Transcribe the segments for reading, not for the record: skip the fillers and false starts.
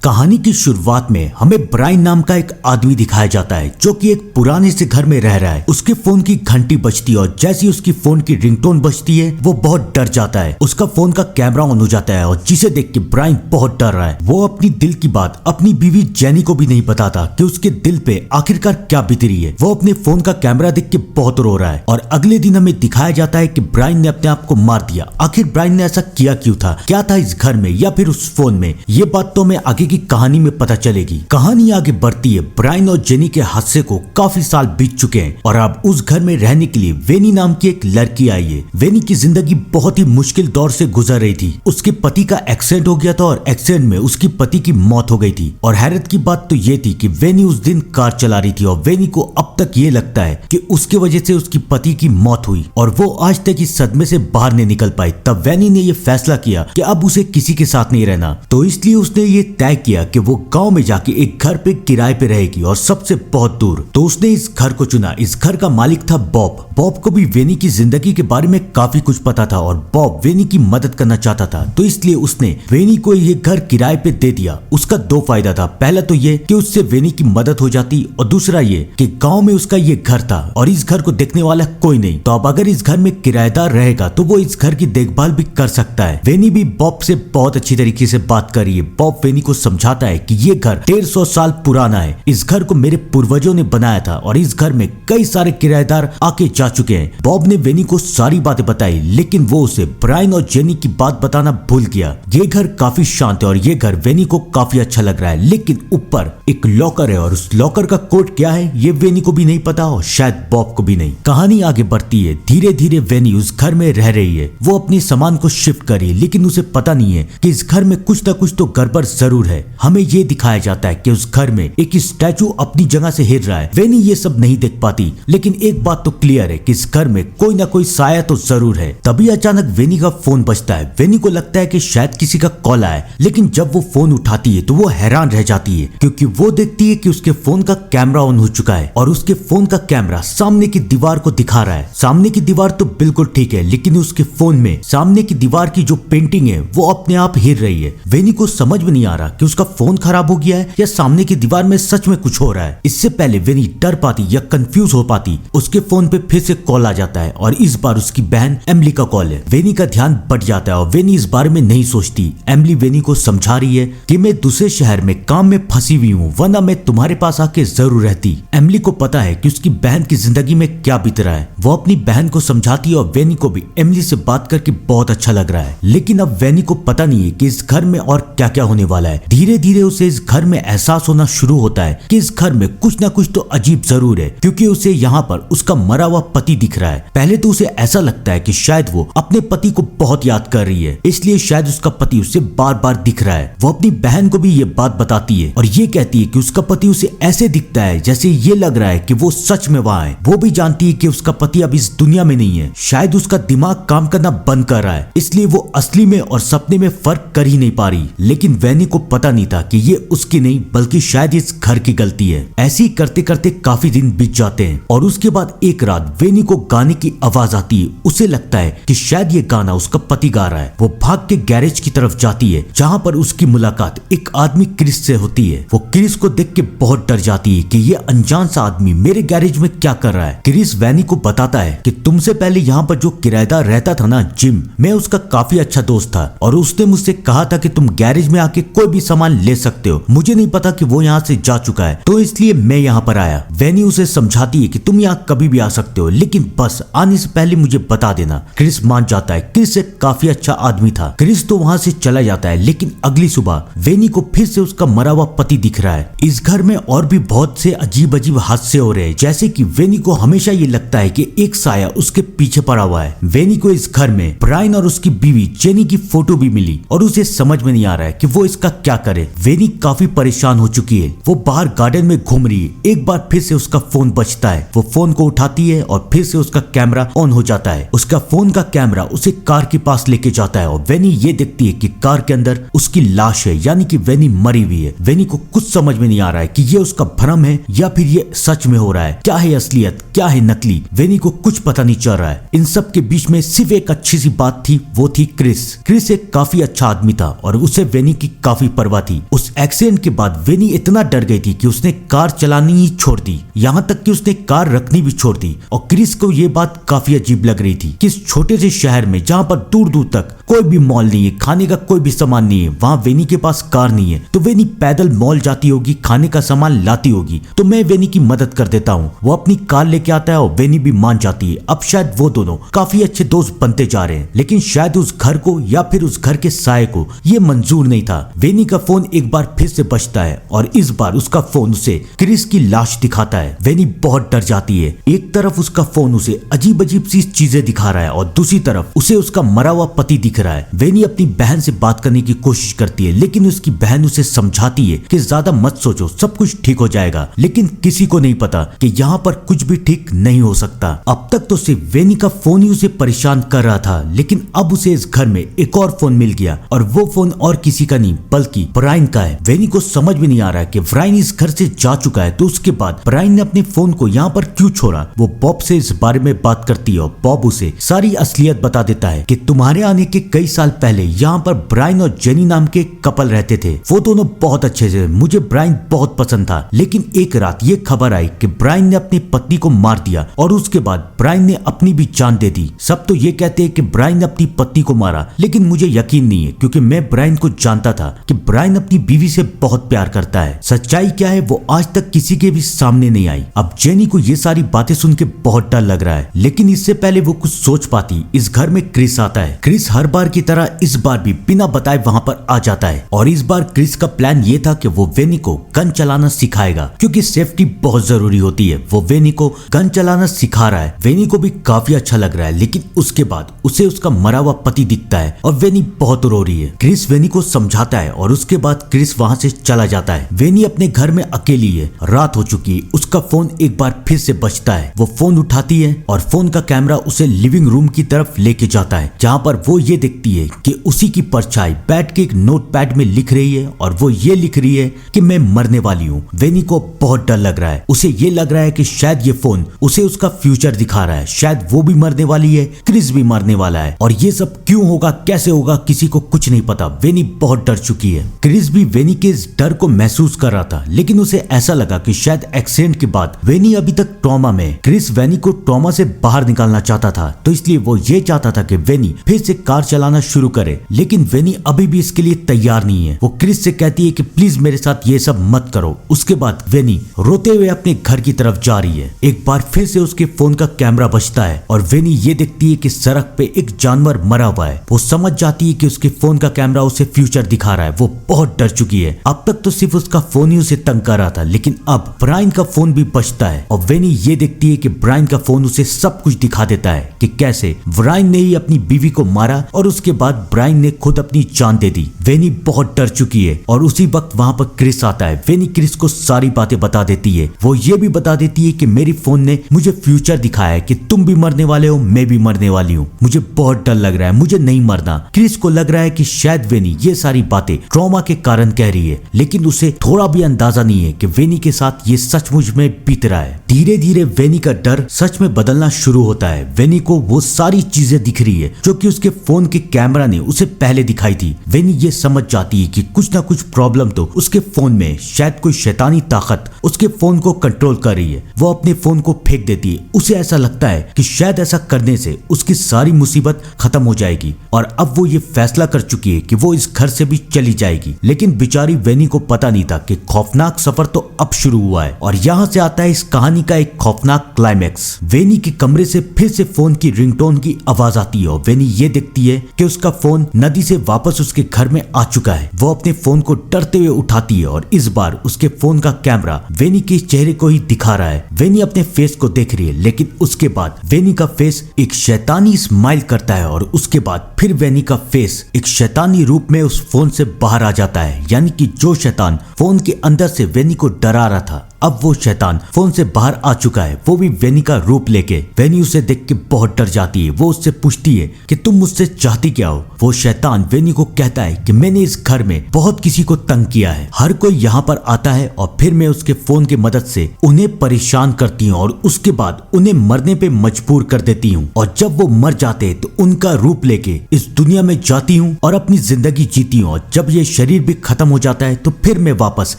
कहानी की शुरुआत में हमें ब्रायन नाम का एक आदमी दिखाया जाता है जो कि एक पुराने से घर में रह रहा है। उसके फोन की घंटी बजती है और जैसे ही उसकी फोन की रिंगटोन बजती है वो बहुत डर जाता है। उसका फोन का कैमरा ऑन हो जाता है और जिसे देख के ब्रायन बहुत डर रहा है। वो अपनी दिल की बात अपनी बीवी जेनी को भी नहीं बताता कि उसके दिल पे आखिरकार क्या बीत रही है। वो अपने फोन का कैमरा देख के बहुत रो रहा है और अगले दिन हमें दिखाया जाता है कि ब्रायन ने अपने आप को मार दिया। आखिर ब्रायन ने ऐसा किया क्यों था, क्या था इस घर में या फिर उस फोन में, ये बात तो हमें आगे की कहानी में पता चलेगी। कहानी आगे बढ़ती है। ब्रायन और जेनी के हादसे को काफी साल बीत चुके हैं और अब उस घर में रहने के लिए वेनी नाम की एक लड़की आई है। वेनी की जिंदगी बहुत ही मुश्किल दौर से गुजर रही थी। उसके पति का एक्सीडेंट हो गया था और एक्सीडेंट में उसकी पति की मौत हो गई थी। और हैरत की बात तो ये थी कि वेनी उस दिन कार चला रही थी और वेनी को अब तक ये लगता है कि उसके वजह से उसकी पति की मौत हुई और वो आज तक इस सदमे से बाहर नहीं निकल पाई। तब वेनी ने ये फैसला किया कि अब उसे किसी के साथ नहीं रहना, तो इसलिए उसने ये तय किया कि वो गांव में जाके एक घर पे किराए पे रहेगी और सबसे बहुत दूर। तो उसने इस घर को चुना। इस घर का मालिक था बॉब। बॉब को भी वेनी की जिंदगी के बारे में काफी कुछ पता था और बॉब वेनी की मदद करना चाहता था, तो इसलिए उसने वेनी को ये घर किराए पे दे दिया। उसका दो फायदा था। पहला तो ये कि उससे वेनी की मदद हो जाती और दूसरा ये कि गांव में उसका ये घर था और इस घर को देखने वाला कोई नहीं। तो अब अगर इस घर में किराएदार रहेगा तो वो इस घर की देखभाल भी कर सकता है। वेनी भी बॉब से बहुत अच्छी तरीके से बात कर रही है। बॉब वेनी को समझाता है कि ये घर 150 साल पुराना है। इस घर को मेरे पूर्वजों ने बनाया था और इस घर में कई सारे किराएदार आके जा चुके हैं। बॉब ने वेनी को सारी बातें बताई, लेकिन वो उसे ब्रायन और जेनी की बात बताना भूल गया। ये घर काफी शांत है और ये घर वेनी को काफी अच्छा लग रहा है, लेकिन ऊपर एक लॉकर है और उस लॉकर का कोड क्या है ये वेनी को भी नहीं पता और शायद बॉब को भी नहीं। कहानी आगे बढ़ती है। धीरे धीरे वेनी उस घर में रह रही है। वो अपने सामान को शिफ्ट कर रही है, लेकिन उसे पता नहीं है कि इस घर में कुछ ना कुछ तो गड़बड़ जरूर है। हमें ये दिखाया जाता है कि उस घर में एक स्टैचू अपनी जगह से हिल रहा है। वेनी ये सब नहीं देख पाती, लेकिन एक बात तो क्लियर है कि इस घर में कोई ना कोई साया तो जरूर है। तभी अचानक वेनी का फोन बजता है। वेनी को लगता है कि शायद किसी का कॉल आया, लेकिन जब वो फोन उठाती है तो वो हैरान रह जाती है, क्योंकि वो देखती है कि उसके फोन का कैमरा ऑन हो चुका है और उसके फोन का कैमरा सामने की दीवार को दिखा रहा है। सामने की दीवार तो बिल्कुल ठीक है, लेकिन उसके फोन में सामने की दीवार की जो पेंटिंग है वो अपने आप हिल रही है। वेनी को समझ में नहीं आ रहा कि उसका फोन खराब हो गया है या सामने की दीवार में सच में कुछ हो रहा है। इससे पहले वेनी डर पाती या कंफ्यूज हो पाती, उसके फोन पे फिर से कॉल आ जाता है और इस बार उसकी बहन एमिली का कॉल है। वेनी का ध्यान बट जाता है और वेनी इस बारे में नहीं सोचती। एमिली वेनी को समझा रही है कि मैं दूसरे शहर में काम में फंसी हुई हूँ, वरना मैं तुम्हारे पास आके जरूर रहती। एमिली को पता है कि उसकी बहन की जिंदगी में क्या बीत रहा है। वो अपनी बहन को समझाती है और वेनी को भी एमिली से बात करके बहुत अच्छा लग रहा है। लेकिन अब वेनी को पता नहीं है कि इस घर में और क्या क्या होने वाला है। धीरे धीरे उसे इस घर में एहसास होना शुरू होता है कि इस घर में कुछ ना कुछ तो अजीब जरूर है, क्योंकि उसे यहाँ पर उसका मरा हुआ पति दिख रहा है। पहले तो उसे ऐसा लगता है कि शायद वो अपने पति को बहुत याद कर रही है, इसलिए शायद उसका पति उसे बार बार दिख रहा है। वो अपनी बहन को भी ये बात बताती है और ये कहती है कि उसका पति उसे ऐसे दिखता है जैसे ये लग रहा है कि वो सच में वहाँ है। वो भी जानती है कि उसका पति अब इस दुनिया में नहीं है, शायद उसका दिमाग काम करना बंद कर रहा है, इसलिए वो असली में और सपने में फर्क कर ही नहीं पा रही। लेकिन वेनी को पता नहीं था कि ये उसकी नहीं बल्कि शायद इस घर की गलती है। ऐसे ही करते करते काफी दिन बीत जाते हैं और उसके बाद एक रात वेनी को गाने की आवाज आती है। उसे लगता है कि शायद ये गाना उसका पति गा रहा है। वो भाग के गैरेज की तरफ जाती है, जहाँ पर उसकी मुलाकात एक आदमी क्रिस से होती है। वो क्रिस को देख के बहुत डर जाती है कि ये अनजान सा आदमी मेरे गैरेज में क्या कर रहा है। क्रिस वेनी को बताता है कि तुमसे पहले यहाँ पर जो किराएदार रहता था ना जिम, मैं उसका काफी अच्छा दोस्त था और उसने मुझसे कहा था कि तुम गैरेज में आके कोई भी सामान ले सकते हो। मुझे नहीं पता कि वो यहाँ से जा चुका है, तो इसलिए मैं यहाँ पर आया। वेनी उसे समझाती है कि तुम यहाँ कभी भी आ सकते हो, लेकिन बस आने से पहले मुझे बता देना। क्रिस मान जाता है। क्रिस एक काफी अच्छा आदमी था। क्रिस तो वहाँ से चला जाता है, लेकिन अगली सुबह वेनी को फिर से उसका मरा हुआ पति दिख रहा है। इस घर में और भी बहुत से अजीब अजीब हादसे हो रहे हैं, जैसे कि वेनी को हमेशा ये लगता है कि एक साया उसके पीछे पड़ा हुआ है। वेनी को इस घर में ब्रायन और उसकी बीवी जेनी की फोटो भी मिली और उसे समझ में नहीं आ रहा है कि वो इसका क्या करे। वेनी काफी परेशान हो चुकी है। वो बाहर गार्डन में घूम रही है। एक बार फिर से उसका फोन बजता है। वो फोन को उठाती है और फिर से उसका कैमरा ऑन हो जाता है। उसका फोन का कैमरा उसे कार के पास लेके जाता है और वेनी ये देखती है कि कार के अंदर उसकी लाश है, यानी कि वेनी मरी हुई है। वेनी को कुछ समझ में नहीं आ रहा है कि ये उसका भ्रम है या फिर ये सच में हो रहा है। क्या है असलियत, क्या है नकली, वेनी को कुछ पता नहीं चल रहा है। इन सब के बीच में सिर्फ एक अच्छी सी बात थी, वो थी क्रिस। क्रिस एक काफी अच्छा आदमी था और उसे वेनी की काफी परवाह मलबा थी। उस एक्सीडेंट के बाद वेनी इतना डर गई थी कि उसने कार चलानी ही छोड़ दी, यहाँ तक कि उसने कार रखनी भी छोड़ दी। और क्रिस को ये बात काफी अजीब लग रही थी कि इस छोटे से शहर में जहाँ पर दूर दूर तक कोई भी मॉल नहीं है, खाने का कोई भी सामान नहीं है, वहाँ वेनी के पास कार नहीं है। तो वेनी पैदल मॉल जाती होगी, खाने का सामान लाती होगी, तो मैं वेनी की मदद कर देता हूँ। वो अपनी कार लेके आता है और वेनी भी मान जाती है। अब शायद वो दोनों काफी अच्छे दोस्त बनते जा रहे हैं, लेकिन शायद उस घर को या फिर उस घर के साये को ये मंजूर नहीं था। वेनी का फोन एक बार फिर से बजता है और इस बार उसका फोन उसे क्रिस की लाश दिखाता है। वेनी बहुत डर जाती है। एक तरफ उसका फोन उसे अजीब अजीब सी चीजें दिखा रहा है और दूसरी तरफ उसे उसका मरा हुआ पति दिख रहा है। वेनी अपनी बहन से बात करने की कोशिश करती है, लेकिन उसकी बहन उसे समझाती है कि ज्यादा मत सोचो, सब कुछ ठीक हो जाएगा। लेकिन किसी को नहीं पता कि यहाँ पर कुछ भी ठीक नहीं हो सकता। अब तक तो सिर्फ वेनी का फोन ही उसे परेशान कर रहा था, लेकिन अब उसे इस घर में एक और फोन मिल गया और वो फोन और किसी का नहीं बल्कि ब्रायन का है। वेनी को समझ में नहीं आ रहा कि ब्रायन इस घर से जा चुका है, तो उसके बाद ब्रायन ने अपने फोन को यहाँ पर क्यों छोड़ा। वो बॉब से इस बारे में बात करती है और बॉब उसे सारी असलियत बता देता है कि तुम्हारे आने के कई साल पहले यहाँ पर ब्रायन और जेनी नाम के कपल रहते थे। वो दोनों बहुत अच्छे थे, मुझे ब्रायन बहुत पसंद था। लेकिन एक रात ये खबर आई कि ब्रायन ने अपनी पत्नी को मार दिया और उसके बाद ब्रायन ने अपनी भी जान दे दी। सब तो ये कहते हैं कि ब्रायन ने अपनी पत्नी को मारा, लेकिन मुझे यकीन नहीं है क्योंकि मैं ब्रायन को जानता था कि ब्रायन अपनी बीवी से बहुत प्यार करता है। सच्चाई क्या है वो आज तक किसी के भी सामने नहीं आई। अब जेनी को ये सारी बातें सुन के बहुत डर लग रहा है, लेकिन इससे पहले वो कुछ सोच पाती इस घर में क्रिस आता है। क्रिस हर बार की तरह इस बार भी बिना बताए वहाँ पर आ जाता है और इस बार क्रिस का प्लान ये था कि वो वेनी को गन चलाना सिखाएगा क्योंकि सेफ्टी बहुत जरूरी होती है। वो वेनी को गन चलाना सिखा रहा है। वेनी को भी काफी अच्छा लग रहा है, लेकिन उसके बाद उसे उसका मरा हुआ पति दिखता है और वेनी बहुत रो रही है। क्रिस वेनी को समझाता है और उसके बाद क्रिस वहाँ से चला जाता है। वेनी अपने घर में अकेली है, रात हो चुकी है। उसका फोन एक बार फिर से बजता है। वो फोन उठाती है और फोन का कैमरा उसे लिविंग रूम की तरफ लेके जाता है, जहाँ पर वो ये देखती है कि उसी की परछाई बैठ के एक नोटपैड में लिख रही है और वो ये लिख रही है कि मैं मरने वाली हूँ। वेनी को बहुत डर लग रहा है। उसे ये लग रहा है कि शायद ये फोन उसे उसका फ्यूचर दिखा रहा है, शायद वो भी मरने वाली है, क्रिस भी मरने वाला है और ये सब क्यों होगा, कैसे होगा, किसी को कुछ नहीं पता। वेनी बहुत डर चुकी है। क्रिस भी वेनी के इस डर को महसूस कर रहा था, लेकिन उसे ऐसा लगा कि शायद एक्सीडेंट के बाद वेनी अभी तक ट्रॉमा में। क्रिस वेनी को ट्रॉमा से बाहर निकालना चाहता था, तो इसलिए वो ये चाहता था कि वेनी फिर से कार चलाना शुरू करे, लेकिन वेनी अभी भी इसके लिए तैयार नहीं है। वो क्रिस से कहती है कि प्लीज मेरे साथ ये सब मत करो। उसके बाद वेनी रोते हुए अपने घर की तरफ जा रही है। एक बार फिर से उसके फोन का कैमरा बजता है और वेनी ये देखती है कि सड़क पे एक जानवर मरा हुआ है। वो समझ जाती है कि उसके फोन का कैमरा उसे फ्यूचर दिखा रहा है। वो बहुत डर चुकी है। अब तक तो सिर्फ उसका फोन ही उसे तंग कर रहा था, लेकिन अब ब्रायन का फोन भी बजता है और वेनी ये देखती है कि ब्रायन का फोन उसे सब कुछ दिखा देता है कि कैसे ब्रायन ने ही अपनी बीवी को मारा और उसके बाद ब्रायन ने खुद अपनी जान दे दी। वेनी बहुत डर चुकी है और उसी वक्त वहाँ पर क्रिस आता है। वेनी क्रिस को सारी बातें बता देती है। वो ये भी बता देती है कि मेरी फोन ने मुझे फ्यूचर दिखाया है कि तुम भी मरने वाले हो, मैं भी मरने वाली हूँ। मुझे बहुत डर लग रहा है, मुझे नहीं मरना। क्रिस को लग रहा है कि शायद वेनी ये सारी बातें ट्रॉमा के कारण कह रही है, लेकिन उसे थोड़ा भी अंदाजा नहीं है कि वेनी के साथ ये सचमुच में बीत रहा है। धीरे धीरे वेनी का डर सच में बदलना शुरू होता है। वेनी को वो सारी चीजें दिख रही है जो कि उसके फोन के कैमरा ने उसे पहले दिखाई थी। वेनी ये समझ जाती है कि कुछ ना कुछ प्रॉब्लम तो उसके फोन में, शायद कोई शैतानी ताकत उसके फोन को कंट्रोल कर रही है। वो अपने फोन को फेंक देती है। उसे ऐसा लगता है कि शायद ऐसा करने से उसकी सारी मुसीबत खत्म हो जाएगी और अब वो ये फैसला कर चुकी है कि वो इस घर से भी चली जाएगी। लेकिन बेचारी वेनी को पता नहीं था कि खौफनाक सफर तो अब शुरू हुआ है और यहाँ से आता है इस कहानी का एक खौफनाक क्लाइमैक्स। वेनी के कमरे से फिर से फोन की रिंगटोन की आवाज आती है और वेनी ये देखती है कि उसका फोन नदी से वापस उसके घर में आ चुका है। वो अपने फोन को डरते हुए उठाती है और इस बार उसके फोन का कैमरा वेनी के चेहरे को ही दिखा रहा है। वेनी अपने फेस को देख रही है, लेकिन उसके बाद वेनी का फेस एक शैतानी स्माइल करता है और उसके बाद फिर वेनी का फेस एक शैतानी रूप में उस फोन से बाहर आ जाता है। यानी कि जो शैतान फोन के अंदर से वेनी को डरा रहा था अब वो शैतान फोन से बाहर आ चुका है, वो भी वेनी का रूप लेके। वेनी उसे देख के बहुत डर जाती है। वो उससे पूछती है कि तुम मुझसे चाहती क्या हो। वो शैतान वेनी को कहता है कि मैंने इस घर में बहुत किसी को तंग किया है, हर कोई यहाँ पर आता है और फिर मैं उसके फोन की मदद से उन्हें परेशान करती हूँ और उसके बाद उन्हें मरने पे मजबूर कर देती हूँ, और जब वो मर जाते हैं तो उनका रूप लेके इस दुनिया में जाती हूँ और अपनी जिंदगी जीती हूँ। और जब ये शरीर भी खत्म हो जाता है तो फिर मैं वापस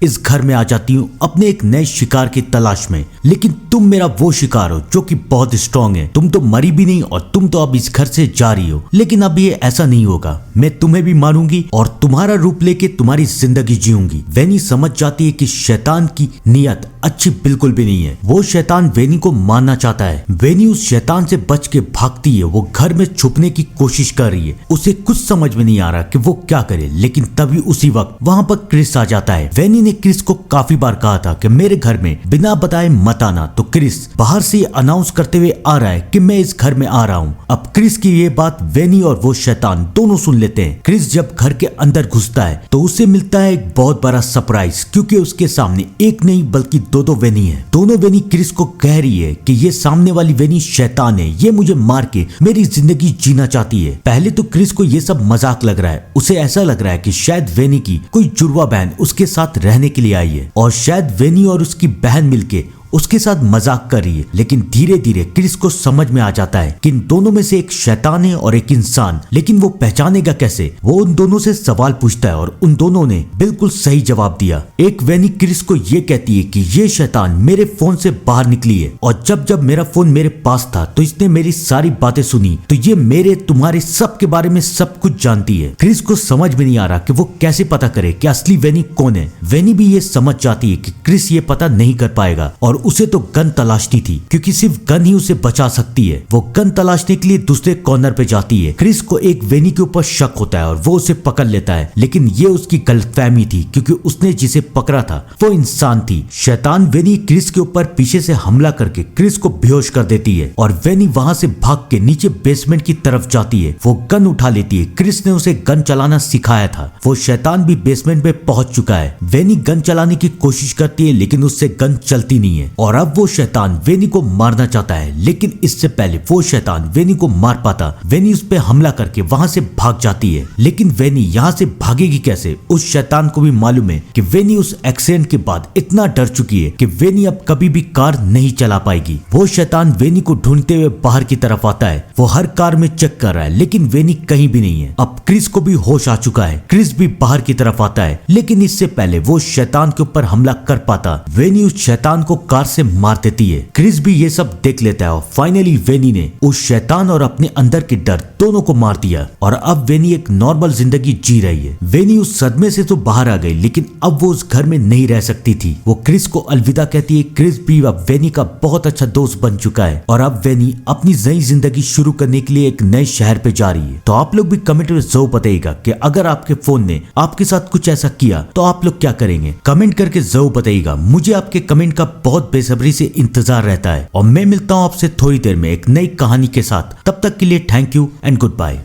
इस घर में आ जाती हूँ अपने एक नए शिकार की तलाश में। लेकिन तुम मेरा वो शिकार हो जो कि बहुत स्ट्रांग है, तुम तो मरी भी नहीं और तुम तो अब इस घर से जा रही हो। लेकिन अब ये ऐसा नहीं होगा, मैं तुम्हें भी मारूंगी और तुम्हारा रूप लेके तुम्हारी जिंदगी जीऊंगी। वेनी समझ जाती है कि शैतान की नीयत अच्छी बिल्कुल भी नहीं है। वो शैतान वेनी को मारना चाहता है। वेनी उस शैतान से बच के भागती है। वो घर में छुपने की कोशिश कर रही है। उसे कुछ समझ में नहीं आ रहा कि वो क्या करे। लेकिन तभी उसी वक्त वहाँ पर क्रिस आ जाता है। वेनी ने क्रिस को काफी बार कहा था कि मेरे घर में बिना बताए मत आना, तो क्रिस बाहर से अनाउंस करते हुए आ रहा है कि मैं इस घर में आ रहा हूँ। अब क्रिस की ये बात वेनी और वो शैतान दोनों सुन लेते हैं। क्रिस जब घर के अंदर घुसता है तो उसे मिलता है एक बहुत बड़ा सरप्राइज, क्योंकि उसके सामने एक नहीं बल्कि दो वेनी है। दोनों वेनी क्रिस को कह रही है कि ये सामने वाली वेनी शैतान है, ये मुझे मार के मेरी जिंदगी जीना चाहती है। पहले तो क्रिस को ये सब मजाक लग रहा है। उसे ऐसा लग रहा है कि शायद वेनी की कोई जुड़वा बहन उसके साथ रहने के लिए आई है और शायद वेनी और उसकी बहन मिलके उसके साथ मजाक कर रही है। लेकिन धीरे धीरे क्रिस को समझ में आ जाता है कि इन दोनों में से एक शैतान है और एक इंसान, लेकिन वो पहचानेगा कैसे। वो उन दोनों से सवाल पूछता है और उन दोनों ने बिल्कुल सही जवाब दिया। एक वेनी क्रिस को ये कहती है कि ये शैतान मेरे फोन से बाहर निकली है और जब मेरा फोन मेरे पास था तो इसने मेरी सारी बातें सुनी, तो ये मेरे तुम्हारे सब के बारे में सब कुछ जानती है। क्रिस को समझ में नहीं आ रहा कि वो कैसे पता करे कि असली वेनी कौन है। वेनी भी ये समझ जाती है कि क्रिस ये पता नहीं कर पाएगा और उसे तो गन तलाशनी थी, क्योंकि सिर्फ गन ही उसे बचा सकती है। वो गन तलाशने के लिए दूसरे कॉर्नर पे जाती है। क्रिस को एक वेनी के ऊपर शक होता है और वो उसे पकड़ लेता है, लेकिन ये उसकी गलतफहमी थी, क्योंकि उसने जिसे पकड़ा था वो इंसान थी। शैतान वेनी क्रिस के ऊपर पीछे से हमला करके क्रिस को बेहोश कर देती है और वेनी वहां से भाग के नीचे बेसमेंट की तरफ जाती है। वो गन उठा लेती है। क्रिस ने उसे गन चलाना सिखाया था। वो शैतान भी बेसमेंट में पहुंच चुका है। वेनी गन चलाने की कोशिश करती है लेकिन उससे गन चलती नहीं है और अब वो शैतान वेनी को मारना चाहता है, लेकिन इससे पहले वो शैतान वेनी को मार पाता। वेनी उस पे हमला करके वहां से भाग जाती है, लेकिन वेनी यहाँ से भागेगी कैसे? उस शैतान को भी मालूम है कि वेनी उस एक्सीडेंट के बाद इतना डर चुकी है कि वेनी अब कभी भी कार नहीं चला पाएगी। वो शैतान वेनी को ढूंढते हुए बाहर की तरफ आता है। वो हर कार में चेक कर रहा है, लेकिन वेनी कहीं भी नहीं है। अब क्रिस को भी होश आ चुका है। क्रिस भी बाहर की तरफ आता है, लेकिन इससे पहले वो शैतान के ऊपर हमला कर पाता। वेनी उस शैतान को कार से मार देती है। क्रिस भी ये सब देख लेता है और फाइनली वेनी ने उस शैतान और अपने अंदर के डर दोनों को मार दिया और अब वेनी एक नॉर्मल जिंदगी जी रही है। वेनी उस सदमे से तो बाहर आ गई, लेकिन अब वो उस घर में नहीं रह सकती थी। वो क्रिस को अलविदा कहती है। क्रिस भी अब वेनी का बहुत अच्छा दोस्त बन चुका है और अब वेनी अपनी नई जिंदगी शुरू करने के लिए एक नए शहर पे जा रही है। तो आप लोग भी कमेंट में जरूर बताइएगा कि अगर आपके फोन ने आपके साथ कुछ ऐसा किया तो आप लोग क्या करेंगे। कमेंट करके जरूर बताइएगा। मुझे आपके कमेंट का बहुत बेसब्री से इंतजार रहता है और मैं मिलता हूँ आपसे थोड़ी देर में एक नई कहानी के साथ। तब तक के लिए thank you and good bye.